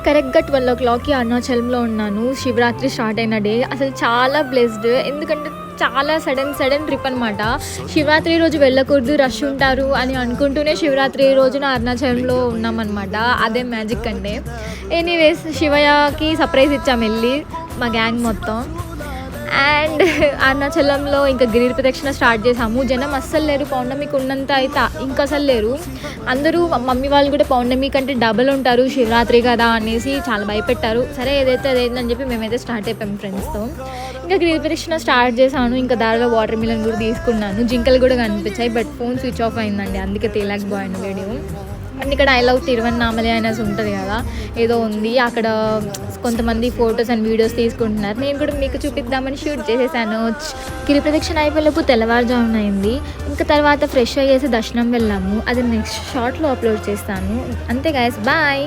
కరెక్ట్గా 12 o'clockకి అరుణాచలంలో ఉన్నాను. శివరాత్రి స్టార్ట్ అయిన డే అసలు చాలా బ్లెస్డ్. ఎందుకంటే చాలా సడన్ ట్రిప్ అనమాట. శివరాత్రి రోజు వెళ్ళకూడదు, రష్ ఉంటారు అని అనుకుంటూనే శివరాత్రి రోజున అరుణాచలంలో ఉన్నామన్నమాట. అదే మ్యాజిక్ అంటే. ఎనీవేస్ శివయ్యకి సర్ప్రైజ్ ఇచ్చాము వెళ్ళి మా గ్యాంగ్ మొత్తం. అండ్ అరుణాచలంలో ఇంకా గిరి ప్రదక్షిణ స్టార్ట్ చేసాము. జనం అస్సలు లేరు, పౌర్ణమికి ఉన్నంత అయితే ఇంకా అసలు లేరు. అందరూ మమ్మీ వాళ్ళు కూడా పౌర్ణమి కంటే డబల్ ఉంటారు శివరాత్రి కదా అనేసి చాలా భయపెట్టారు. సరే ఏదైతే అదేందని చెప్పి మేమైతే స్టార్ట్ అయిపోయాం ఫ్రెండ్స్తో. ఇంకా గిరి ప్రదక్షిణ స్టార్ట్ చేశాను. ఇంకా దారిలో వాటర్ మిలన్ కూడా తీసుకున్నాను. జింకలు కూడా కనిపించాయి, బట్ ఫోన్ స్విచ్ ఆఫ్ అయిందండి, అందుకే తీయలేకపోయాను వీడియో. అండ్ ఇక్కడ ఐ లవ్ తిరువన్నామలై అనేసి ఉంటుంది కదా, ఏదో ఉంది అక్కడ. కొంతమంది ఫొటోస్ అండ్ వీడియోస్ తీసుకుంటున్నారు. నేను కూడా మీకు చూపిద్దామని షూట్ చేసేసాను. గిరి ప్రదక్షిణ అయిపోయేలోపు తెల్లవారుజామున అయింది. ఇంకా తర్వాత ఫ్రెష్ అయ్యేసి దర్శనం వెళ్ళాము. అది నెక్స్ట్ షార్ట్లో అప్లోడ్ చేస్తాను. అంతే గైస్, బాయ్.